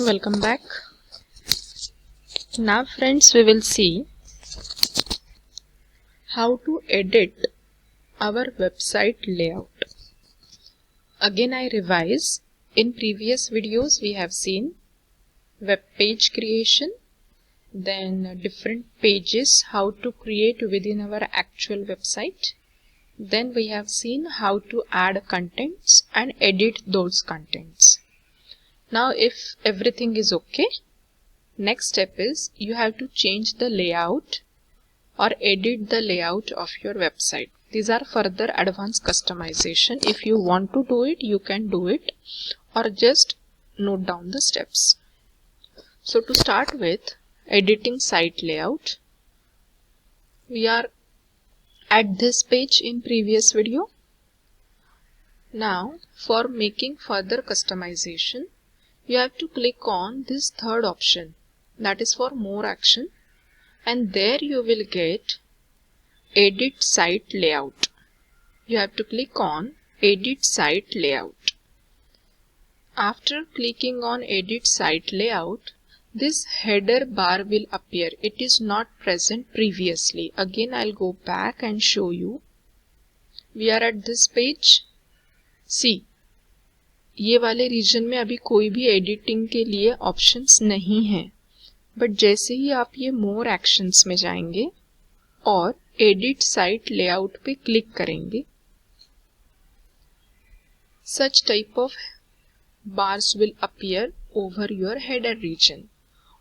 Welcome back. Now friends, we will see how to edit our website layout. Again I revise. In previous videos we have seen web page creation, then different pages how to create within our actual website. Then we have seen how to add contents and edit those contents. Now if everything is okay, next step is you have to change the layout or edit the layout of your website. These are further advanced customization. If you want to do it, you can do it, or just note down the steps. So to start with editing site layout, we are at this page in previous video. Now for making further customization, you have to click on this third option, that is for more action, and there you will get edit site layout. You have to click on edit site layout. After clicking on edit site layout, this header bar will appear. It is not present previously. Again I'll go back and show you. We are at this page. See, ये वाले reason में अभी कोई भी editing के लिए options नहीं है, बट जैसे ही आप ये मोर एक्शंस में जाएंगे और एडिट साइट लेआउट पे क्लिक करेंगे, such type of bars will appear over your header region.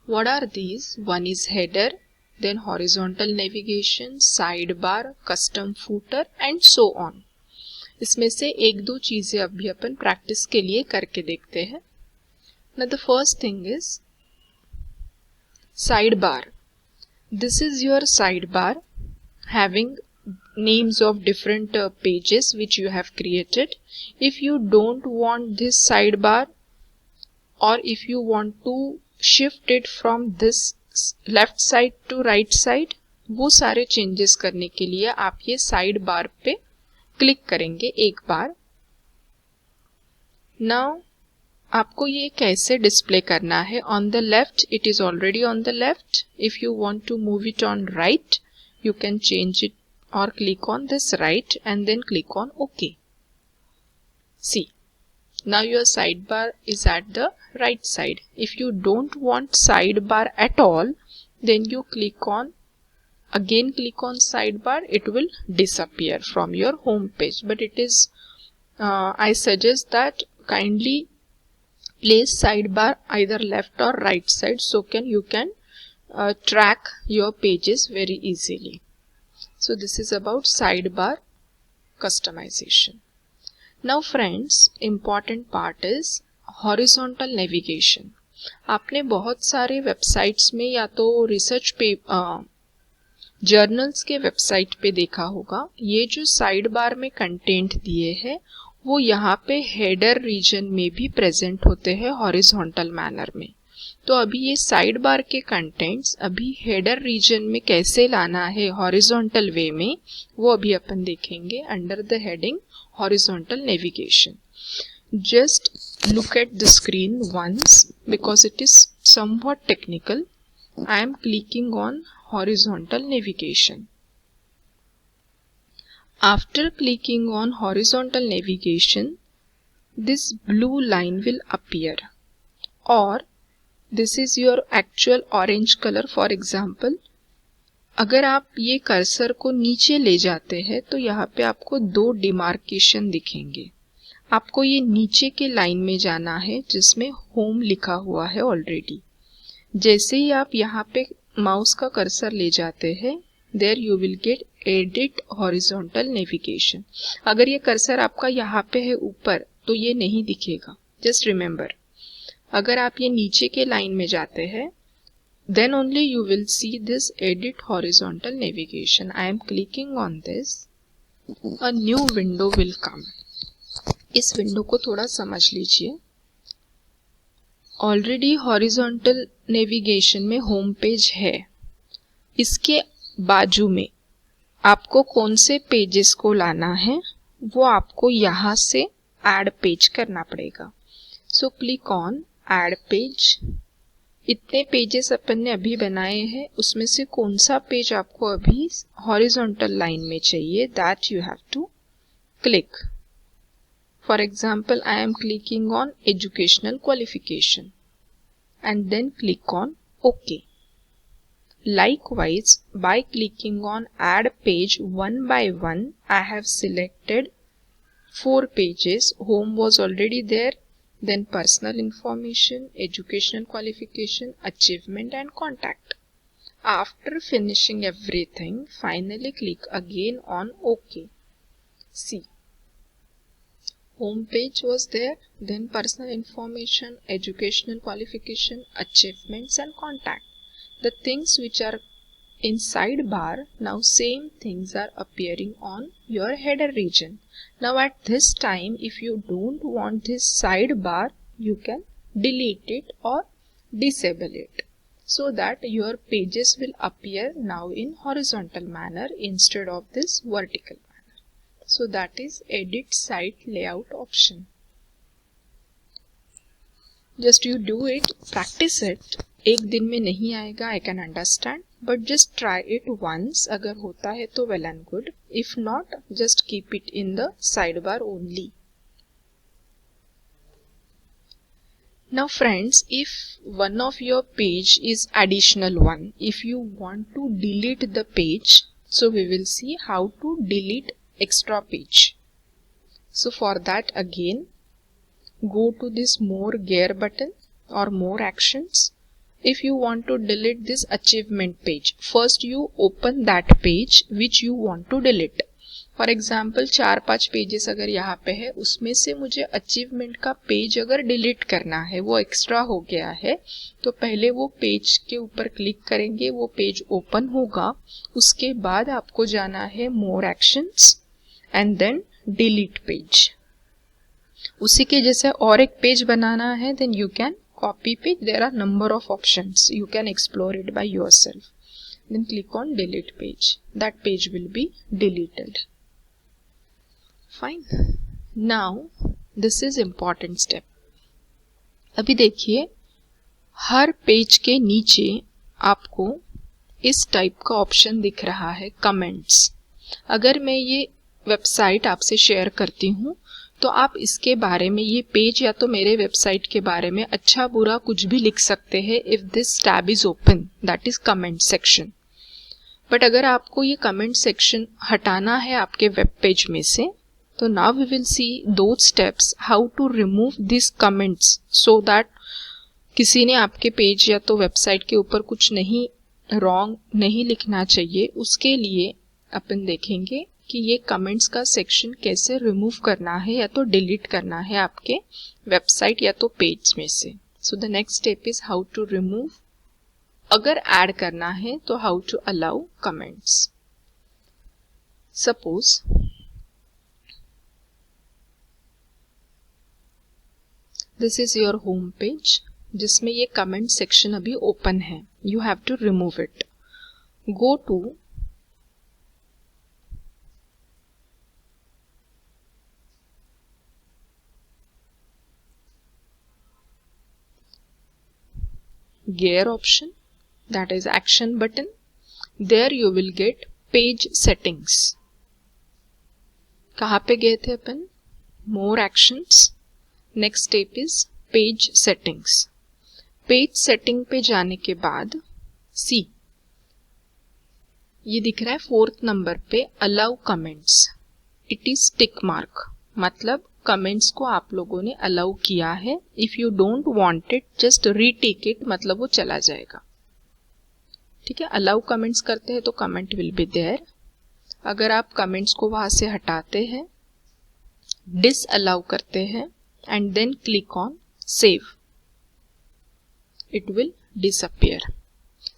What are these? One is header, then horizontal navigation, sidebar, custom footer and so on. इसमें से एक दो चीजें अभी अपन प्रैक्टिस के लिए करके देखते हैं. Now the first thing is sidebar. This is your sidebar having names of different pages which you have created. If you don't want this sidebar, or if you want to shift it from this left side to right side, वो सारे changes करने के लिए आप ये side bar पे click करेंगे एक बार. नाउ आपको ये कैसे डिस्प्ले करना है? On the left, it is already on the left. If you want to move it on right, you can change it or click on this right and then click on OK. See, now your sidebar is at the right side. If you don't want sidebar at all, then you click on sidebar. It will disappear from your home page, but it is I suggest that kindly place sidebar either left or right side, so you can track your pages very easily. So this is about sidebar customization. Now friends, important part is horizontal navigation. आपने बहुत सारे websites में या तो research पे journals के website पे देखा होगा, ये जो साइड बार में कंटेंट दिए हैं वो यहाँ पे हेडर रीजन में भी प्रेजेंट होते हैं हॉरिजॉन्टल मैनर में. तो अभी ये साइड बार के कंटेंट्स अभी हेडर रीजन में कैसे लाना है हॉरिजॉन्टल वे में, वो अभी अपन देखेंगे under the heading horizontal navigation. Just look at the screen once because it is somewhat technical. I am clicking on horizontal navigation. After clicking on horizontal navigation, this blue line will appear, or this is your actual orange color. For example, अगर आप ये cursor को नीचे ले जाते हैं तो यहाँ पे आपको दो डिमार्केशन दिखेंगे. आपको ये नीचे के लाइन में जाना है जिसमें होम लिखा हुआ है ऑलरेडी. जैसे ही आप यहाँ पे माउस का कर्सर ले जाते हैं, there you will get edit horizontal navigation. अगर ये कर्सर आपका यहाँ पे है ऊपर तो ये नहीं दिखेगा. जस्ट रिमेम्बर, अगर आप ये नीचे के लाइन में जाते हैं, then only you will see this edit horizontal navigation. I am clicking on this. A new window will come. इस विंडो को थोड़ा समझ लीजिए. ऑलरेडी हॉरिजॉन्टल नेविगेशन में होम पेज है. इसके बाजू में आपको कौन से पेजेस को लाना है वो आपको यहाँ से ऐड पेज करना पड़ेगा. So click on add page. इतने पेजेस अपन ने अभी बनाए हैं, उसमें से कौन सा पेज आपको अभी हॉरिजॉन्टल लाइन में चाहिए, that you have to click. For example, I am clicking on educational qualification and then click on OK. Likewise, by clicking on add page one by one, I have selected 4 pages. Home was already there, then personal information, educational qualification, achievement and contact. After finishing everything, finally click again on OK. See, home page was there, then personal information, educational qualification, achievements and contact. The things which are in sidebar, now same things are appearing on your header region. Now at this time, if you don't want this sidebar, you can delete it or disable it, so that your pages will appear now in horizontal manner instead of this vertical manner. So that is edit site layout option. Just you do it, practice it. एक दिन में नहीं आएगा, I can understand, but just try it once. अगर होता है तो well and good. If not, just keep it in the sidebar only. Now friends, if one of your page is additional one, if you want to delete the page, so we will see how to delete extra page. So for that, again go to this more gear button or more actions. If you want to delete this achievement page, first you open that page which you want to delete. For example 4-5 pages अगर यहाँ पे है, उसमें से मुझे achievement का page अगर delete करना है, वो एक्स्ट्रा हो गया है, तो पहले वो पेज के ऊपर क्लिक करेंगे, वो पेज ओपन होगा, उसके बाद आपको जाना है more actions and then delete page. उसी के जैसे और एक पेज बनाना है, then you can copy page, there are number of options, you can explore it by yourself, then click on delete page, that page will be deleted. Fine. Now this is important step. अभी देखिए, हर page के नीचे आपको इस type का option दिख रहा है, कमेंट्स। अगर मैं ये वेबसाइट आपसे शेयर करती हूँ तो आप इसके बारे में, ये पेज या तो मेरे वेबसाइट के बारे में अच्छा बुरा कुछ भी लिख सकते हैं if this tab is open, that is comment section. But अगर आपको ये कमेंट सेक्शन हटाना है आपके वेब पेज में से, तो नाउ वी विल सी दो steps how to remove this comments, so that किसी ने आपके पेज या तो वेबसाइट के ऊपर कुछ नहीं रॉन्ग नहीं लिखना चाहिए। उसके लिए अपन देखेंगे कि ये कमेंट्स का सेक्शन कैसे रिमूव करना है या तो डिलीट करना है आपके वेबसाइट या तो पेज में से। So the next step is how to remove. अगर ऐड करना है तो how to allow comments. Suppose this is your home page जिसमें ये कमेंट सेक्शन अभी ओपन है, you have to remove it. Go to gear option, that is action button. There you will get page settings. कहाँ पे गए थे अपन? More actions. Next step is page settings. Page setting पे जाने के बाद see, ये दिख रहा है 4th नंबर पे allow comments. It is tick mark, मतलब कमेंट्स को आप लोगों ने अलाउ किया है। If you don't want it, just retake it, मतलब वो चला जाएगा। ठीक है, अलाउ कमेंट्स करते हैं तो कमेंट विल बी देयर। अगर आप कमेंट्स को वहां से हटाते हैं, डिस अलाउ करते हैं and then click on save, it will disappear.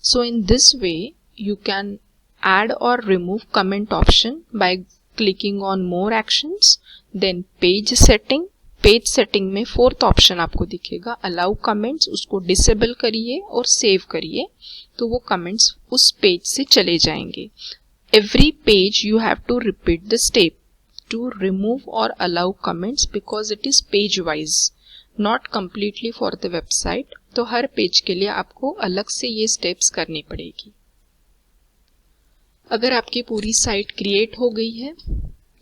So in this way you can add or remove comment option by clicking on more actions, then page setting. Page setting में 4th option आपको दिखेगा allow comments, उसको disable करिए और save करिए, तो वो comments उस पेज से चले जाएंगे। Every page you have to repeat the step to remove और allow comments because it is page wise, not completely for the website, तो हर पेज के लिए आपको अलग से ये स्टेप्स करनी पड़ेगी। अगर आपकी पूरी साइट क्रिएट हो गई है,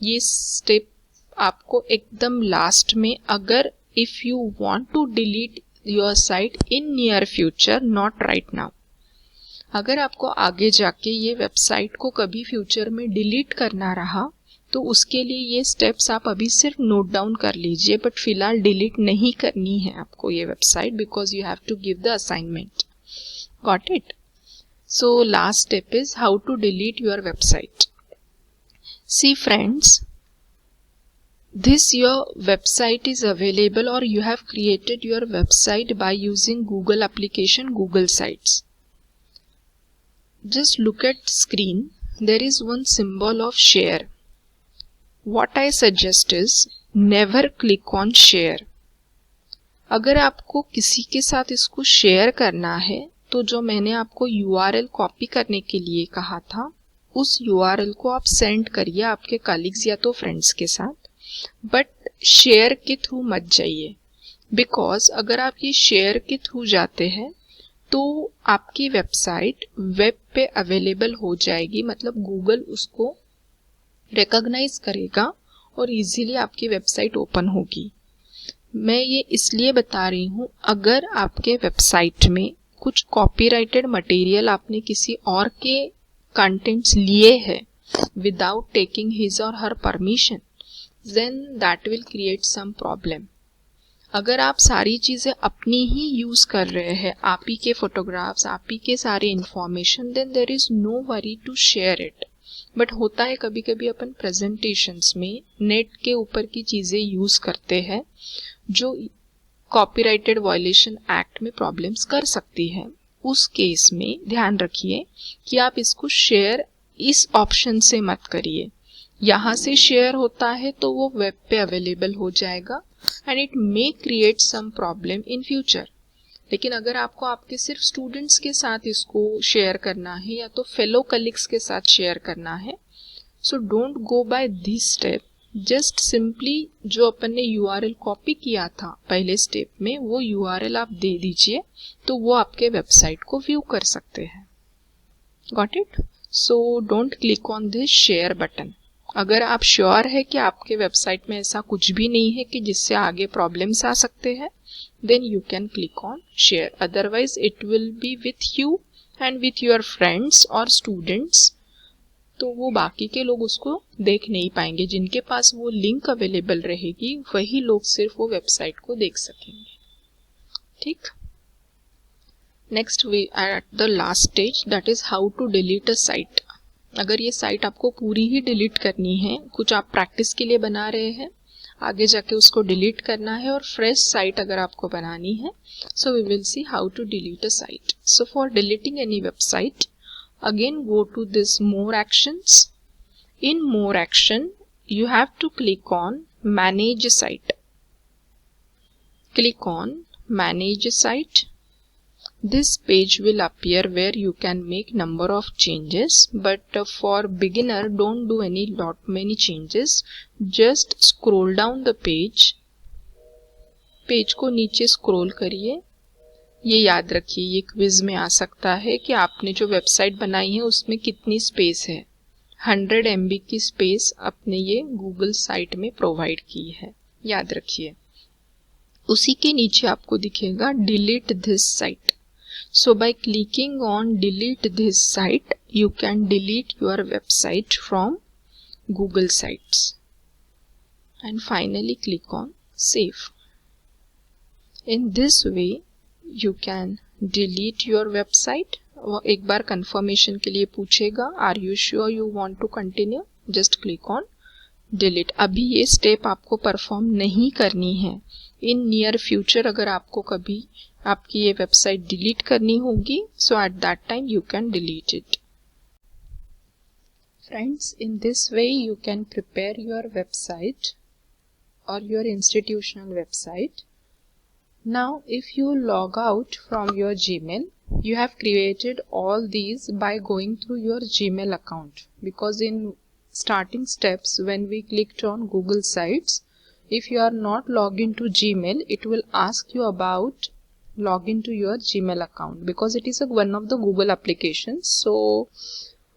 ये स्टेप आपको एकदम लास्ट में, अगर if you want to delete your site in near future, not right now, अगर आपको आगे जाके ये वेबसाइट को कभी फ्यूचर में डिलीट करना रहा तो उसके लिए ये स्टेप्स आप अभी सिर्फ नोट डाउन कर लीजिए, बट फिलहाल डिलीट नहीं करनी है आपको ये website, because you have to give the assignment. Got it? So last step is how to delete your website. See friends, this your website is available or you have created your website by using Google application, Google Sites. Just look at screen, there is one symbol of share. What I suggest is never click on share. अगर आपको किसी के साथ इसको share करना है तो जो मैंने आपको URL कॉपी करने के लिए कहा था उस URL को आप सेंड करिए आपके कलीग्स या तो फ्रेंड्स के साथ, बट शेयर के थ्रू मत जाइए, बिकॉज अगर आप ये शेयर के थ्रू जाते हैं तो आपकी वेबसाइट वेब पे अवेलेबल हो जाएगी, मतलब गूगल उसको रिकॉग्नाइज करेगा और इजीली आपकी वेबसाइट ओपन होगी। मैं ये इसलिए बता रही हूँ, अगर आपके वेबसाइट में कुछ कॉपीराइटेड मटेरियल आपने किसी और के कंटेंट्स लिए हैं विदाउट टेकिंग हिज और हर permission, then that will create some problem. अगर आप सारी चीज़ें अपनी ही यूज़ कर रहे हैं, आप ही के फोटोग्राफ्स, आप ही के सारे information, then there is no worry to share it. But होता है कभी कभी अपन प्रेजेंटेशंस में नेट के ऊपर की चीज़ें यूज़ करते हैं जो कॉपीराइटेड वायलेशन एक्ट में प्रॉब्लम्स कर सकती है। उस केस में ध्यान रखिए कि आप इसको शेयर इस ऑप्शन से मत करिए। यहाँ से शेयर होता है तो वो वेब पे अवेलेबल हो जाएगा and it may create some problem in future. लेकिन अगर आपको आपके सिर्फ स्टूडेंट्स के साथ इसको शेयर करना है या तो फेलो कलीग्स के साथ शेयर करना है, so don't go by this step. Just simply जो अपन ने URL कॉपी किया था पहले स्टेप में, वो URL आप दे दीजिए तो वो आपके वेबसाइट को व्यू कर सकते हैं। Got it? So don't click on this share button. अगर आप श्योर है कि आपके वेबसाइट में ऐसा कुछ भी नहीं है कि जिससे आगे प्रॉब्लम्स आ सकते हैं, then you can click on share, otherwise it will be with you and with your friends और स्टूडेंट्स, तो वो बाकी के लोग उसको देख नहीं पाएंगे। जिनके पास वो लिंक अवेलेबल रहेगी वही लोग सिर्फ वो वेबसाइट को देख सकेंगे। ठीक, next we are at the last stage, that is how to delete a site. अगर ये साइट आपको पूरी ही डिलीट करनी है, कुछ आप प्रैक्टिस के लिए बना रहे हैं, आगे जाके उसको डिलीट करना है और फ्रेश साइट अगर आपको बनानी है, so we will see how to delete a site. So for deleting any website, again go to this more actions. In more action you have to click on manage site. Click on manage site. This page will appear where you can make number of changes, but for beginner don't do many changes. Just scroll down the page. Page को नीचे scroll करिए। ये याद रखिए, ये quiz में आ सकता है कि आपने जो वेबसाइट बनाई है उसमें कितनी स्पेस है। 100 MB की स्पेस अपने ये गूगल साइट में प्रोवाइड की है, याद रखिए। उसी के नीचे आपको दिखेगा delete this site. So by clicking on delete this site you can delete your website from Google sites and finally click on save. In this way you can delete your website. वो एक बार confirmation के लिए पूछेगा, are you sure you want to continue, just click on delete. अभी ये step आपको perform नहीं करनी है। इन नियर फ्यूचर अगर आपको कभी आपकी ये वेबसाइट डिलीट करनी होगी, so at that time you can delete it. Friends, in this way you can prepare your website और your institutional website. Now if you log out from your Gmail, you have created all these by going through your Gmail account, because in starting steps when we clicked on Google Sites, If you are not logged into Gmail, it will ask you about login to your Gmail account, because it is one of the Google applications. So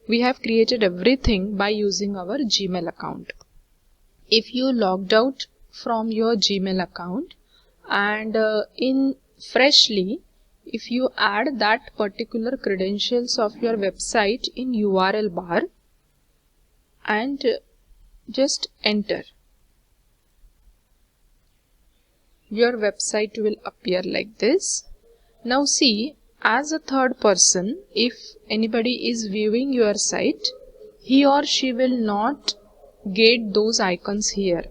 we have created everything by using our Gmail account. If you logged out from your Gmail account and in freshly, if you add that particular credentials of your website in URL bar and just enter, your website will appear like this. Now see, as a third person, if anybody is viewing your site, he or she will not get those icons here.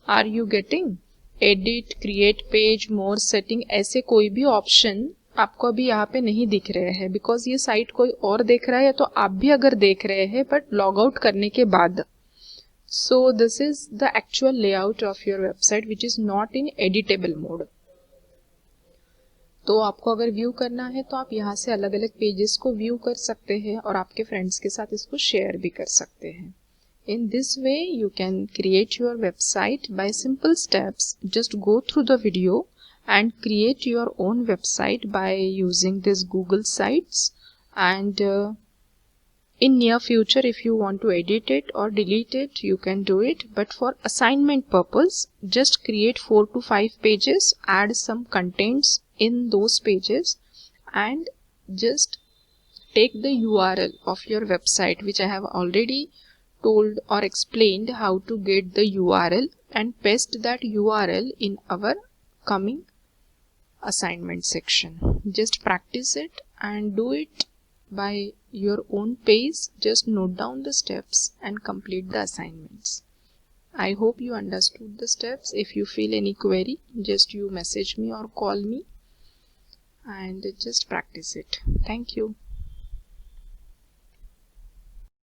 Are you getting? Edit, create page, more setting, ऐसे कोई भी option आपको अभी यहाँ पे नहीं दिख रहे हैं, बिकॉज ये साइट कोई और देख रहा है, तो आप भी अगर देख रहे हैं बट लॉग आउट करने के बाद. So this is the actual layout of your website which is not in editable mode. तो आपको अगर व्यू करना है तो आप यहाँ से अलग अलग पेजेस को व्यू कर सकते हैं और आपके फ्रेंड्स के साथ इसको शेयर भी कर सकते हैं. In this way you can create your website by simple steps. Just go through the video and create your own website by using this Google Sites, and in near future if you want to edit it or delete it, you can do it, but for assignment purpose just create 4 to 5 pages, add some contents in those pages and just take the URL of your website, which I have already told or explained how to get the URL, and paste that URL in our coming assignment section. Just practice it and do it by your own pace. Just note down the steps and complete the assignments. I hope you understood the steps. If you feel any query, just you message me or call me and just practice it. Thank you.